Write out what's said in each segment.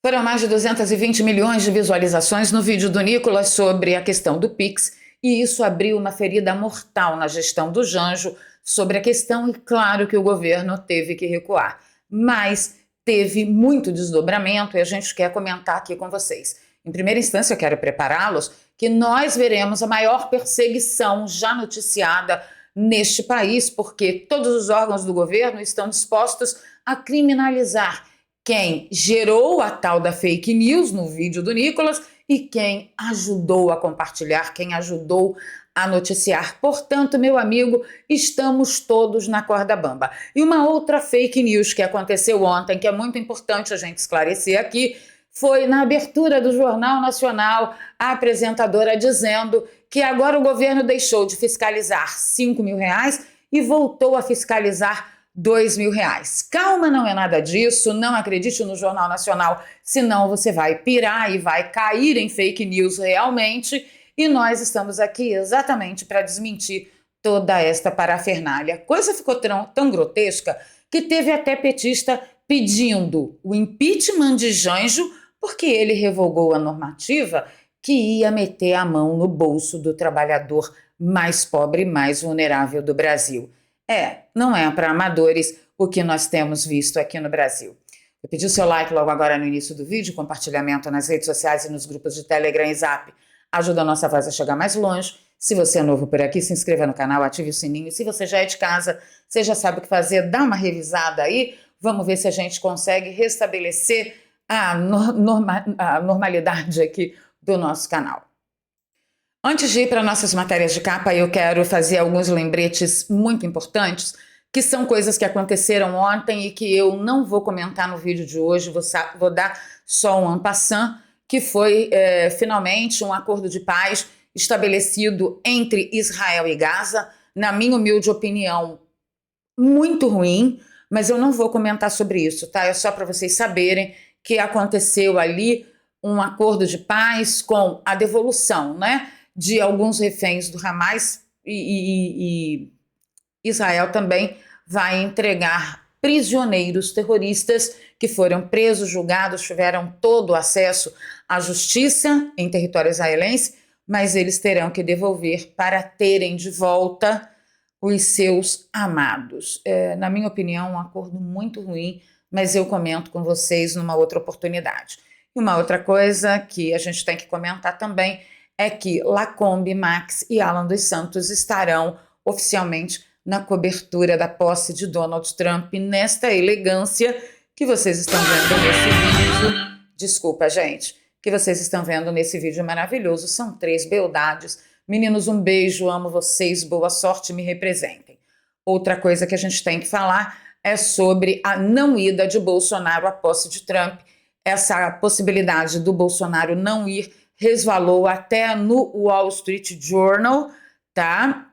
Foram mais de 220 milhões de visualizações no vídeo do Nicolas sobre a questão do Pix, e isso abriu uma ferida mortal na gestão do Janjo sobre a questão, e claro que o governo teve que recuar. Mas teve muito desdobramento e a gente quer comentar aqui com vocês. Em primeira instância, eu quero prepará-los que nós veremos a maior perseguição já noticiada neste país, porque todos os órgãos do governo estão dispostos a criminalizar quem gerou a tal da fake news no vídeo do Nicolas e quem ajudou a compartilhar, quem ajudou a noticiar. Portanto, meu amigo, estamos todos na corda bamba. E uma outra fake news que aconteceu ontem, que é muito importante a gente esclarecer aqui, foi na abertura do Jornal Nacional, a apresentadora dizendo que agora o governo deixou de fiscalizar R$ 5.000 e voltou a fiscalizar R$ 2.000. Calma, não é nada disso, não acredite no Jornal Nacional, senão você vai pirar e vai cair em fake news realmente, e nós estamos aqui exatamente para desmentir toda esta parafernália. A coisa ficou tão grotesca que teve até petista pedindo o impeachment de Janjo porque ele revogou a normativa que ia meter a mão no bolso do trabalhador mais pobre e mais vulnerável do Brasil. Não é para amadores o que nós temos visto aqui no Brasil. Eu pedi o seu like logo agora no início do vídeo, compartilhamento nas redes sociais e nos grupos de Telegram e Zap. Ajuda a nossa voz a chegar mais longe. Se você é novo por aqui, se inscreva no canal, ative o sininho. E se você já é de casa, você já sabe o que fazer, dá uma revisada aí. Vamos ver se a gente consegue restabelecer a normalidade aqui do nosso canal. Antes de ir para nossas matérias de capa, eu quero fazer alguns lembretes muito importantes, que são coisas que aconteceram ontem e que eu não vou comentar no vídeo de hoje, vou dar só um en passant, que foi finalmente um acordo de paz estabelecido entre Israel e Gaza. Na minha humilde opinião, muito ruim, mas eu não vou comentar sobre isso, tá? É só para vocês saberem que aconteceu ali um acordo de paz com a devolução, né, de alguns reféns do Hamas, e Israel também vai entregar prisioneiros terroristas que foram presos, julgados, tiveram todo o acesso à justiça em território israelense, mas eles terão que devolver para terem de volta os seus amados. Na minha opinião, um acordo muito ruim, mas eu comento com vocês numa outra oportunidade. E uma outra coisa que a gente tem que comentar também é que Lacombe, Max e Alan dos Santos estarão oficialmente na cobertura da posse de Donald Trump nesta elegância que vocês estão vendo nesse vídeo. Desculpa, gente, que vocês estão vendo nesse vídeo maravilhoso. São 3 beldades. Meninos, um beijo, amo vocês, boa sorte, me representem. Outra coisa que a gente tem que falar é sobre a não ida de Bolsonaro à posse de Trump. Essa possibilidade do Bolsonaro não ir resvalou até no Wall Street Journal, tá?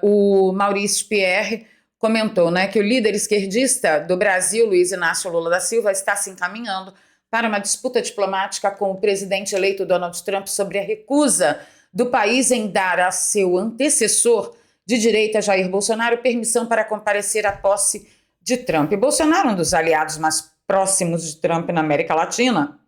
O Maurício Pierre comentou, né, que o líder esquerdista do Brasil, Luiz Inácio Lula da Silva, está se encaminhando para uma disputa diplomática com o presidente eleito Donald Trump sobre a recusa do país em dar a seu antecessor de direita, Jair Bolsonaro, permissão para comparecer à posse de Trump. Bolsonaro, um dos aliados mais próximos de Trump na América Latina,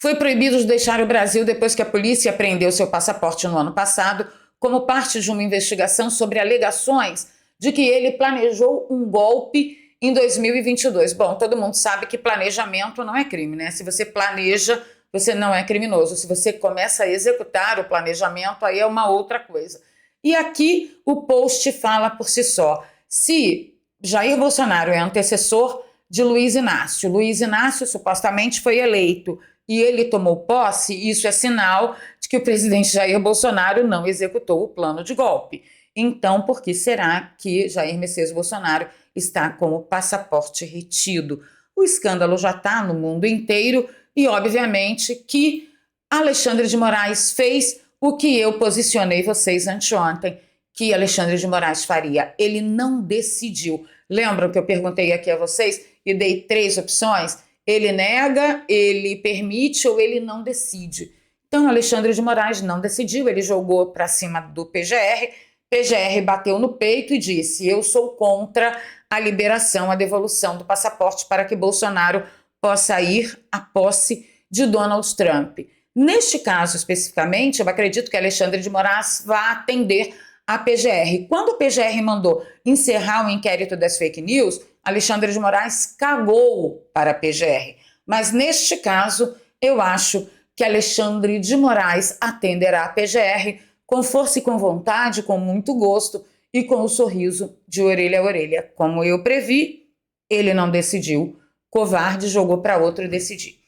foi proibido de deixar o Brasil depois que a polícia apreendeu seu passaporte no ano passado, como parte de uma investigação sobre alegações de que ele planejou um golpe em 2022. Bom, todo mundo sabe que planejamento não é crime, né? Se você planeja, você não é criminoso. Se você começa a executar o planejamento, aí é uma outra coisa. E aqui o post fala por si só. Se Jair Bolsonaro é antecessor de Luiz Inácio supostamente foi eleito e ele tomou posse, isso é sinal de que o presidente Jair Bolsonaro não executou o plano de golpe. Então, por que será que Jair Messias Bolsonaro está com o passaporte retido? O escândalo já está no mundo inteiro e, obviamente, que Alexandre de Moraes fez o que eu posicionei vocês anteontem, que Alexandre de Moraes faria. Ele não decidiu. Lembram que eu perguntei aqui a vocês e dei 3 opções? Ele nega, ele permite ou ele não decide. Então, Alexandre de Moraes não decidiu, ele jogou para cima do PGR bateu no peito e disse: eu sou contra a liberação, a devolução do passaporte para que Bolsonaro possa ir à posse de Donald Trump. Neste caso, especificamente, eu acredito que Alexandre de Moraes vá atender a PGR. Quando a PGR mandou encerrar o inquérito das fake news, Alexandre de Moraes cagou para a PGR. Mas neste caso, eu acho que Alexandre de Moraes atenderá a PGR com força e com vontade, com muito gosto e com o sorriso de orelha a orelha. Como eu previ, ele não decidiu. Covarde, jogou para outro decidir.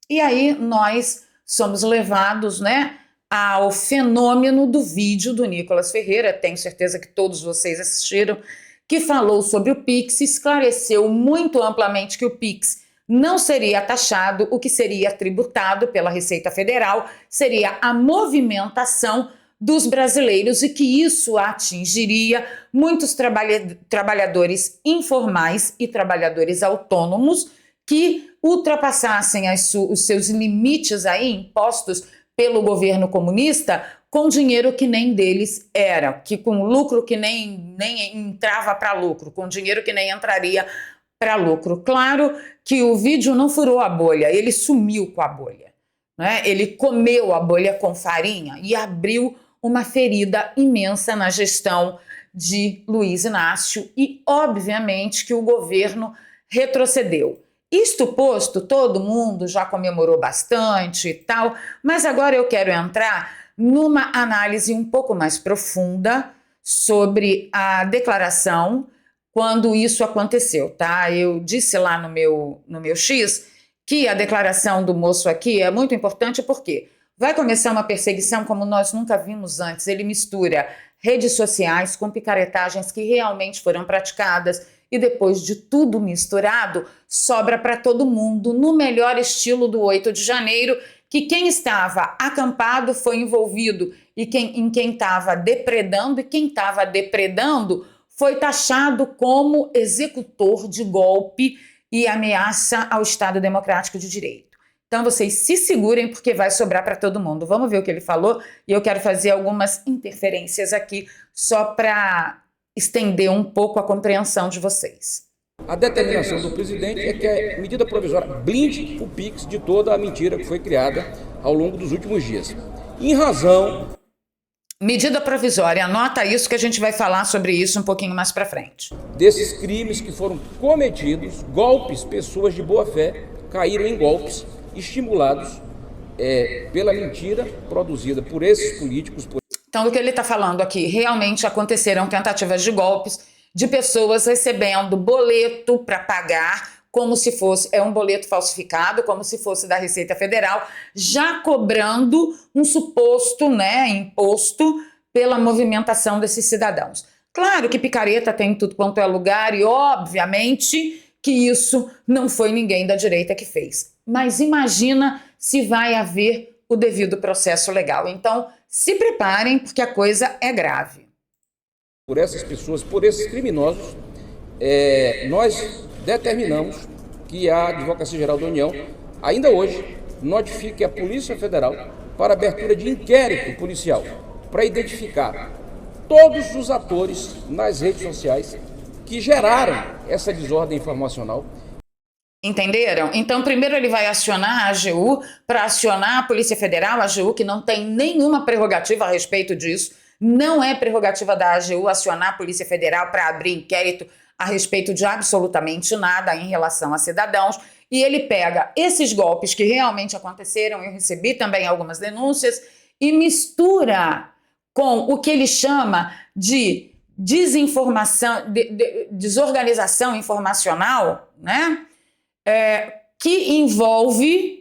E aí nós somos levados, ao fenômeno do vídeo do Nicolas Ferreira, tenho certeza que todos vocês assistiram, que falou sobre o Pix, esclareceu muito amplamente que o Pix não seria taxado, o que seria tributado pela Receita Federal seria a movimentação dos brasileiros e que isso atingiria muitos trabalhadores informais e trabalhadores autônomos que ultrapassassem os seus limites aí impostos pelo governo comunista com dinheiro que nem deles era, que com lucro que nem entrava para lucro, com dinheiro que nem entraria para lucro. Claro que o vídeo não furou a bolha, ele sumiu com a bolha, Ele comeu a bolha com farinha e abriu uma ferida imensa na gestão de Luiz Inácio e, obviamente, que o governo retrocedeu. Isto posto, todo mundo já comemorou bastante e tal, mas agora eu quero entrar numa análise um pouco mais profunda sobre a declaração quando isso aconteceu, tá? Eu disse lá no meu X que a declaração do moço aqui é muito importante porque vai começar uma perseguição como nós nunca vimos antes. Ele mistura redes sociais com picaretagens que realmente foram praticadas e depois de tudo misturado, sobra para todo mundo, no melhor estilo do 8 de janeiro, que quem estava acampado foi envolvido e em quem estava depredando, e quem estava depredando foi taxado como executor de golpe e ameaça ao Estado Democrático de Direito. Então vocês se segurem porque vai sobrar para todo mundo. Vamos ver o que ele falou e eu quero fazer algumas interferências aqui só para estender um pouco a compreensão de vocês. A determinação do presidente é que a medida provisória blinde o Pix de toda a mentira que foi criada ao longo dos últimos dias. Em razão... Medida provisória, anota isso que a gente vai falar sobre isso um pouquinho mais para frente. Desses crimes que foram cometidos, golpes, pessoas de boa fé caíram em golpes estimulados pela mentira produzida por esses políticos. Então, o que ele está falando aqui, realmente aconteceram tentativas de golpes de pessoas recebendo boleto para pagar, como se fosse, um boleto falsificado, como se fosse da Receita Federal, já cobrando um suposto, imposto pela movimentação desses cidadãos. Claro que picareta tem em tudo quanto é lugar e, obviamente, que isso não foi ninguém da direita que fez. Mas imagina se vai haver o devido processo legal. Então, se preparem, porque a coisa é grave. Por essas pessoas, por esses criminosos, nós determinamos que a Advocacia Geral da União, ainda hoje, notifique a Polícia Federal para abertura de inquérito policial, para identificar todos os atores nas redes sociais que geraram essa desordem informacional. Entenderam? Então, primeiro ele vai acionar a AGU para acionar a Polícia Federal, a AGU que não tem nenhuma prerrogativa a respeito disso, não é prerrogativa da AGU acionar a Polícia Federal para abrir inquérito a respeito de absolutamente nada em relação a cidadãos, e ele pega esses golpes que realmente aconteceram, eu recebi também algumas denúncias, e mistura com o que ele chama de desinformação, desorganização informacional, que envolve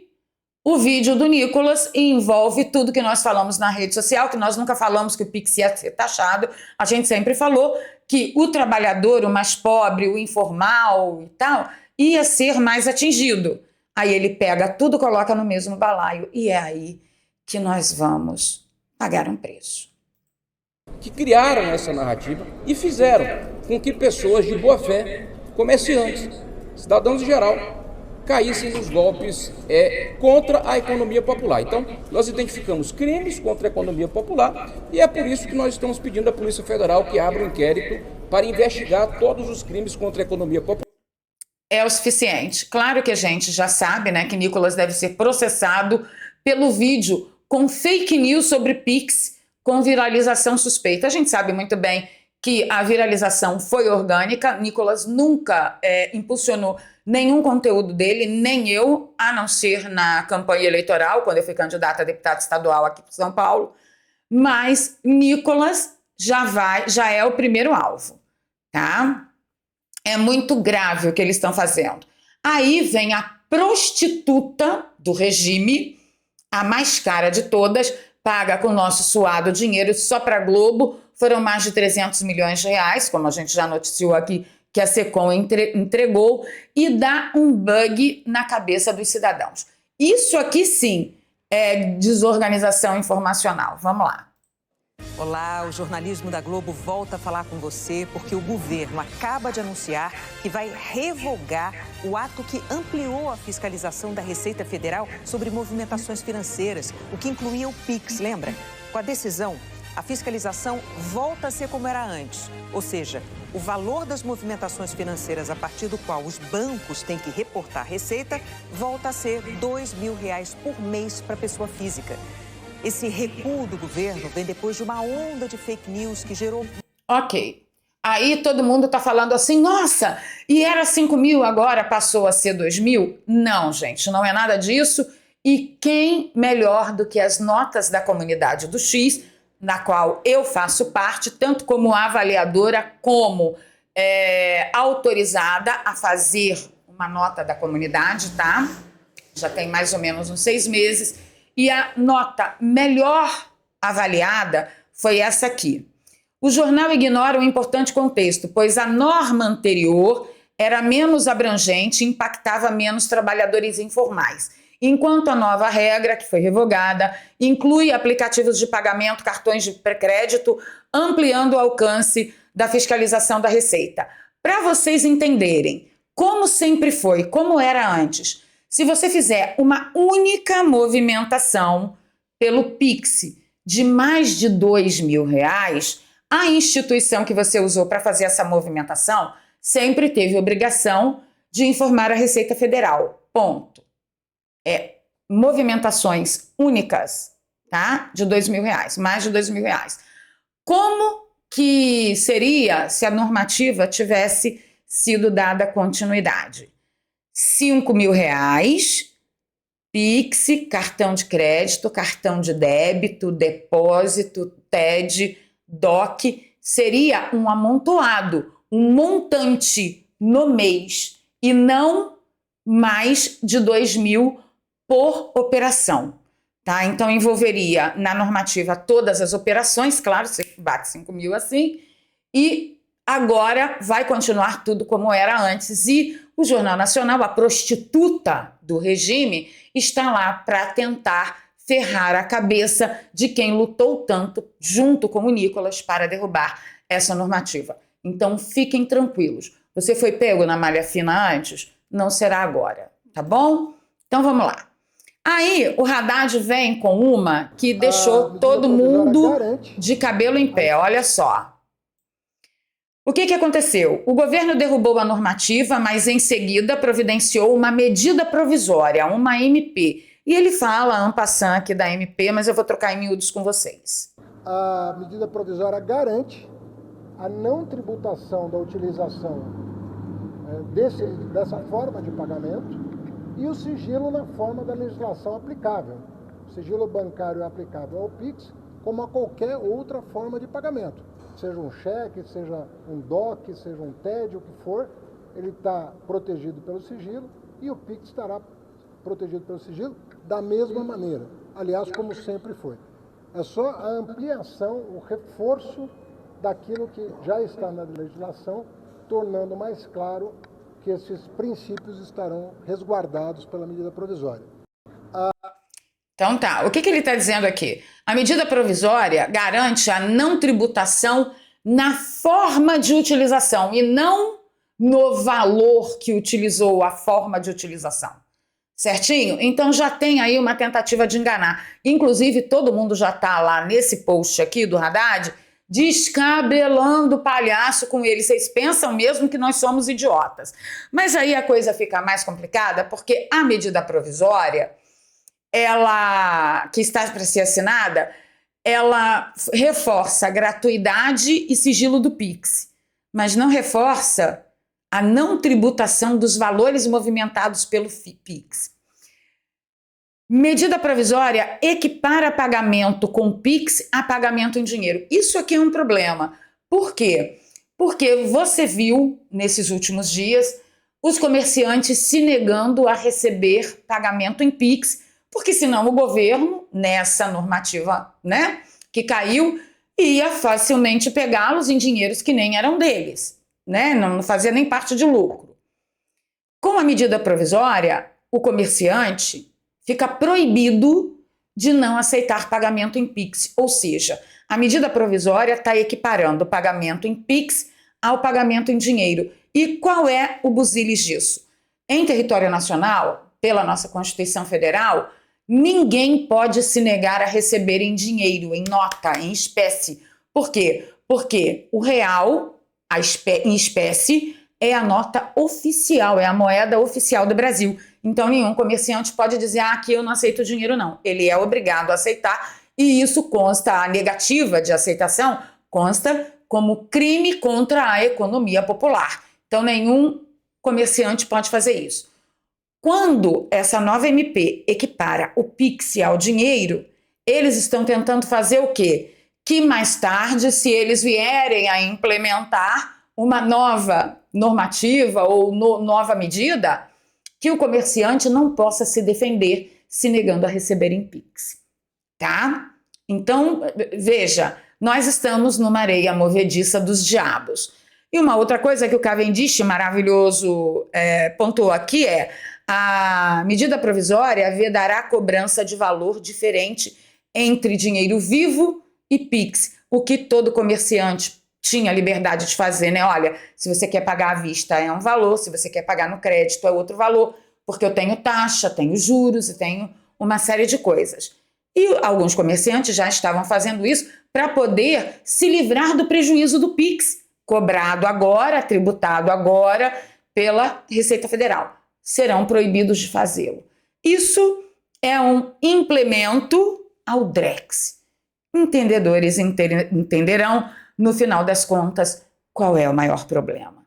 o vídeo do Nicolas e envolve tudo que nós falamos na rede social, que nós nunca falamos que o Pix ia ser taxado, a gente sempre falou que o trabalhador, o mais pobre, o informal e tal, ia ser mais atingido. Aí ele pega tudo, coloca no mesmo balaio e é aí que nós vamos pagar um preço. Que criaram essa narrativa e fizeram com que pessoas de boa fé, comerciantes, cidadãos em geral, caíssem nos golpes contra a economia popular. Então, nós identificamos crimes contra a economia popular e é por isso que nós estamos pedindo à Polícia Federal que abra um inquérito para investigar todos os crimes contra a economia popular. É o suficiente. Claro que a gente já sabe, né, que Nicolas deve ser processado pelo vídeo com fake news sobre Pix com viralização suspeita. A gente sabe muito bem que a viralização foi orgânica. Nicolas nunca impulsionou nenhum conteúdo dele, nem eu, a não ser na campanha eleitoral, quando eu fui candidata a deputado estadual aqui para São Paulo. Mas Nicolas já é o primeiro alvo, tá? É muito grave o que eles estão fazendo. Aí vem a prostituta do regime, a mais cara de todas, paga com o nosso suado dinheiro só para a Globo. Foram mais de 300 milhões de reais, como a gente já noticiou aqui, que a Secom entregou, e dá um bug na cabeça dos cidadãos. Isso aqui sim é desorganização informacional. Vamos lá. Olá, o jornalismo da Globo volta a falar com você porque o governo acaba de anunciar que vai revogar o ato que ampliou a fiscalização da Receita Federal sobre movimentações financeiras, o que incluía o Pix, lembra? Com a decisão, a fiscalização volta a ser como era antes, ou seja, o valor das movimentações financeiras a partir do qual os bancos têm que reportar receita volta a ser R$ 2.000 por mês para pessoa física. Esse recuo do governo vem depois de uma onda de fake news que gerou... Ok. Aí todo mundo tá falando assim, nossa, e era 5 mil, agora passou a ser 2 mil? Não, gente, não é nada disso. E quem melhor do que as notas da comunidade do X, na qual eu faço parte, tanto como avaliadora, como autorizada a fazer uma nota da comunidade, tá? Já tem mais ou menos uns 6 meses. E a nota melhor avaliada foi essa aqui. O jornal ignora um importante contexto, pois a norma anterior era menos abrangente e impactava menos trabalhadores informais, enquanto a nova regra, que foi revogada, inclui aplicativos de pagamento, cartões de crédito, ampliando o alcance da fiscalização da Receita. Para vocês entenderem, como sempre foi, como era antes, se você fizer uma única movimentação pelo Pix de mais de R$ 2.000, a instituição que você usou para fazer essa movimentação sempre teve obrigação de informar a Receita Federal. Ponto. Movimentações únicas, tá? De R$ 2.000, mais de R$ 2.000. Como que seria se a normativa tivesse sido dada continuidade? R$ 5.000, Pix, cartão de crédito, cartão de débito, depósito, TED, DOC, seria um amontoado, um montante no mês e não mais de 2.000 por operação, tá? Então envolveria na normativa todas as operações, claro, você bate 5.000 assim, e agora vai continuar tudo como era antes. E o Jornal Nacional, a prostituta do regime, está lá para tentar ferrar a cabeça de quem lutou tanto junto com o Nicolas para derrubar essa normativa. Então fiquem tranquilos. Você foi pego na malha fina antes? Não será agora, tá bom? Então vamos lá. Aí o Haddad vem com uma que deixou todo mundo de cabelo em pé. Olha só. O que aconteceu? O governo derrubou a normativa, mas em seguida providenciou uma medida provisória, uma MP. E ele fala en passant aqui da MP, mas eu vou trocar em miúdos com vocês. A medida provisória garante a não tributação da utilização dessa forma de pagamento e o sigilo na forma da legislação aplicável. O sigilo bancário é aplicável ao Pix como a qualquer outra forma de pagamento. Seja um cheque, seja um DOC, seja um TED, o que for, ele está protegido pelo sigilo e o Pix estará protegido pelo sigilo da mesma maneira. Aliás, como sempre foi. É só a ampliação, o reforço daquilo que já está na legislação, tornando mais claro que esses princípios estarão resguardados pela medida provisória. Então tá, o que ele está dizendo aqui? A medida provisória garante a não tributação na forma de utilização e não no valor que utilizou, a forma de utilização. Certinho? Então já tem aí uma tentativa de enganar. Inclusive, todo mundo já está lá nesse post aqui do Haddad descabelando o palhaço com eles. Vocês pensam mesmo que nós somos idiotas. Mas aí a coisa fica mais complicada, porque a medida provisória, ela, que está para ser assinada, ela reforça a gratuidade e sigilo do Pix, mas não reforça a não tributação dos valores movimentados pelo Pix. Medida provisória equipara pagamento com Pix a pagamento em dinheiro. Isso aqui é um problema. Por quê? Porque você viu, nesses últimos dias, os comerciantes se negando a receber pagamento em Pix, porque senão o governo, nessa normativa, né, que caiu, ia facilmente pegá-los em dinheiros que nem eram deles, né, não fazia nem parte de lucro. Com a medida provisória, o comerciante fica proibido de não aceitar pagamento em Pix, ou seja, a medida provisória está equiparando o pagamento em Pix ao pagamento em dinheiro. E qual é o busilis disso? Em território nacional, pela nossa Constituição Federal, ninguém pode se negar a receber em dinheiro, em nota, em espécie. Por quê? Porque o real, em espécie, é a nota oficial, é a moeda oficial do Brasil. Então, nenhum comerciante pode dizer que eu não aceito dinheiro, não. Ele é obrigado a aceitar e isso consta, a negativa de aceitação consta como crime contra a economia popular. Então, nenhum comerciante pode fazer isso. Quando essa nova MP equipara o Pix ao dinheiro, eles estão tentando fazer o quê? Que mais tarde, se eles vierem a implementar uma nova normativa ou nova medida, que o comerciante não possa se defender se negando a receber em Pix, tá? Então, veja, nós estamos numa areia movediça dos diabos. E uma outra coisa que o Cavendish, maravilhoso, pontuou aqui é a medida provisória vedará cobrança de valor diferente entre dinheiro vivo e Pix, o que todo comerciante tinha liberdade de fazer, né? Olha, se você quer pagar à vista é um valor, se você quer pagar no crédito é outro valor, porque eu tenho taxa, tenho juros e tenho uma série de coisas. E alguns comerciantes já estavam fazendo isso para poder se livrar do prejuízo do Pix, cobrado agora, tributado agora pela Receita Federal. Serão proibidos de fazê-lo. Isso é um implemento ao Drex. Entendedores entenderão, no final das contas, qual é o maior problema.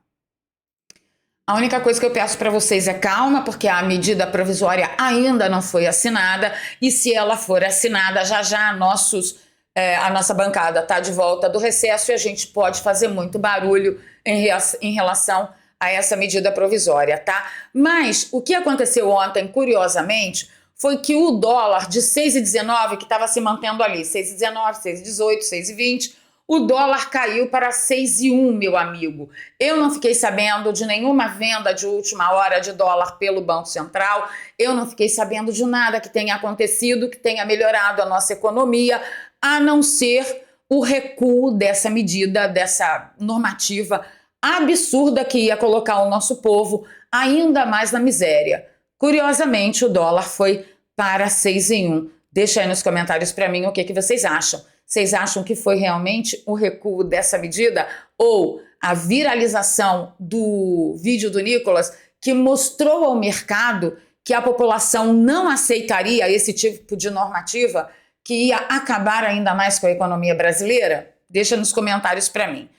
A única coisa que eu peço para vocês é calma, porque a medida provisória ainda não foi assinada, e se ela for assinada, já a nossa bancada está de volta do recesso e a gente pode fazer muito barulho em relação a essa medida provisória, tá? Mas o que aconteceu ontem, curiosamente, foi que o dólar de 6,19, que estava se mantendo ali, 6,19, 6,18, 6,20, o dólar caiu para 6,1, meu amigo. Eu não fiquei sabendo de nenhuma venda de última hora de dólar pelo Banco Central, eu não fiquei sabendo de nada que tenha acontecido, que tenha melhorado a nossa economia, a não ser o recuo dessa medida, dessa normativa absurda que ia colocar o nosso povo ainda mais na miséria. Curiosamente, o dólar foi para 6,1. Deixa aí nos comentários para mim o que vocês acham. Vocês acham que foi realmente o recuo dessa medida ou a viralização do vídeo do Nicolas que mostrou ao mercado que a população não aceitaria esse tipo de normativa que ia acabar ainda mais com a economia brasileira? Deixa nos comentários para mim.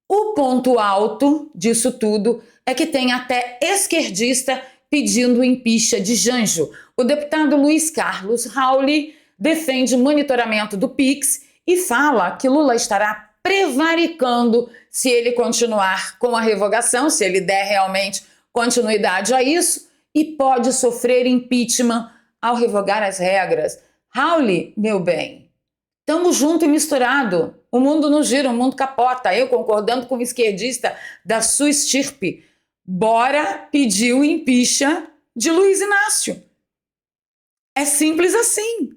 O ponto alto disso tudo é que tem até esquerdista pedindo o impeachment de Janjo. O deputado Luiz Carlos Rauli defende monitoramento do Pix e fala que Lula estará prevaricando se ele continuar com a revogação, se ele der realmente continuidade a isso, e pode sofrer impeachment ao revogar as regras. Rauli, meu bem, estamos junto e misturado. O mundo não gira, o mundo capota. Eu concordando com o esquerdista da sua estirpe. Bora pedir o impeachment de Luiz Inácio. É simples assim.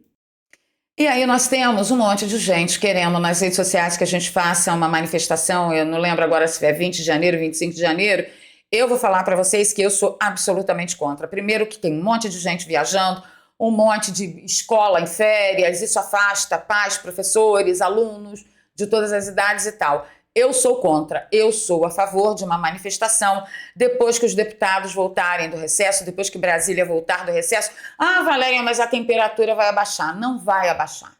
E aí nós temos um monte de gente querendo nas redes sociais que a gente faça uma manifestação, eu não lembro agora se é 20 de janeiro, 25 de janeiro. Eu vou falar para vocês que eu sou absolutamente contra. Primeiro que tem um monte de gente viajando, um monte de escola em férias, isso afasta pais, professores, alunos de todas as idades e tal. Eu sou contra, eu sou a favor de uma manifestação depois que os deputados voltarem do recesso, depois que Brasília voltar do recesso. Ah, Valéria, mas a temperatura vai abaixar. Não vai abaixar.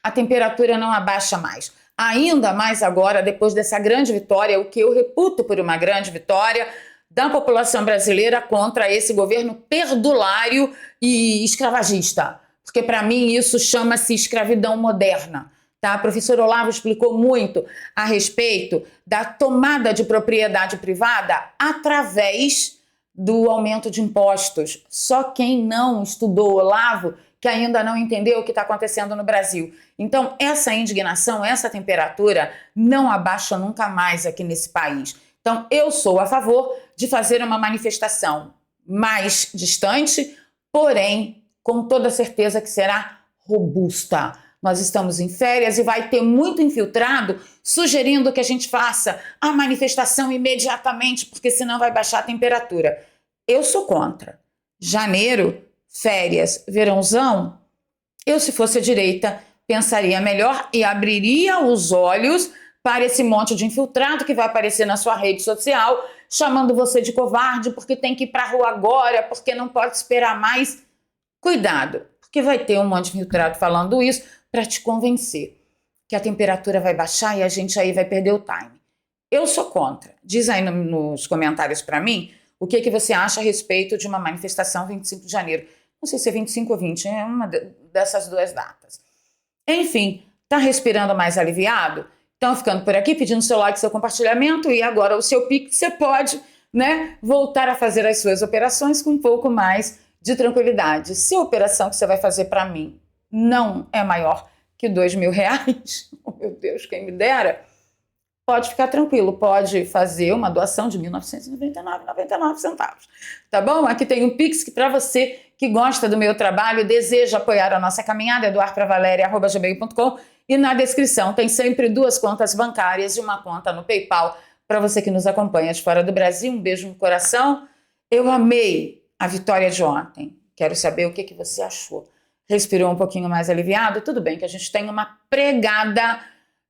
A temperatura não abaixa mais. Ainda mais agora, depois dessa grande vitória, o que eu reputo por uma grande vitória da população brasileira contra esse governo perdulário e escravagista. Porque para mim isso chama-se escravidão moderna. Tá? O professor Olavo explicou muito a respeito da tomada de propriedade privada através do aumento de impostos. Só quem não estudou Olavo que ainda não entendeu o que está acontecendo no Brasil. Então, essa indignação, essa temperatura não abaixa nunca mais aqui nesse país. Então, eu sou a favor de fazer uma manifestação mais distante, porém, com toda certeza que será robusta. Nós estamos em férias e vai ter muito infiltrado sugerindo que a gente faça a manifestação imediatamente, porque senão vai baixar a temperatura. Eu sou contra. Janeiro, férias, verãozão, eu, se fosse a direita, pensaria melhor e abriria os olhos para esse monte de infiltrado que vai aparecer na sua rede social, chamando você de covarde porque tem que ir para a rua agora, porque não pode esperar mais. Cuidado, porque vai ter um monte de infiltrado falando isso para te convencer que a temperatura vai baixar e a gente aí vai perder o time. Eu sou contra. Diz aí nos comentários para mim o que você acha a respeito de uma manifestação 25 de janeiro. Não sei se é 25 ou 20, é uma dessas duas datas. Enfim, tá respirando mais aliviado? Então, ficando por aqui, pedindo seu like, seu compartilhamento e agora o seu Pix, você pode, né, voltar a fazer as suas operações com um pouco mais de tranquilidade. Se a operação que você vai fazer para mim não é maior que R$2.000, oh meu Deus, quem me dera, pode ficar tranquilo, pode fazer uma doação de R$ 1.999,99, tá bom? Aqui tem um Pix que para você que gosta do meu trabalho e deseja apoiar a nossa caminhada, é doarpravaleria@gmail.com, e na descrição tem sempre 2 contas bancárias e uma conta no PayPal para você que nos acompanha de fora do Brasil. Um beijo no coração. Eu amei a vitória de ontem. Quero saber o que você achou. Respirou um pouquinho mais aliviado? Tudo bem que a gente tem uma pregada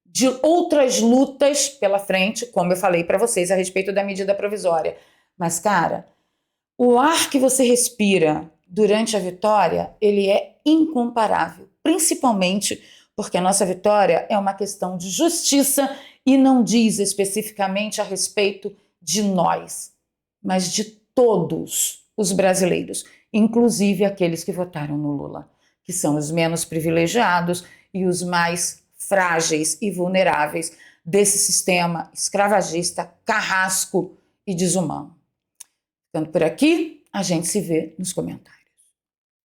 de outras lutas pela frente, como eu falei para vocês a respeito da medida provisória. Mas, cara, o ar que você respira durante a vitória, ele é incomparável, principalmente porque a nossa vitória é uma questão de justiça e não diz especificamente a respeito de nós, mas de todos os brasileiros, inclusive aqueles que votaram no Lula, que são os menos privilegiados e os mais frágeis e vulneráveis desse sistema escravagista, carrasco e desumano. Ficando por aqui, a gente se vê nos comentários.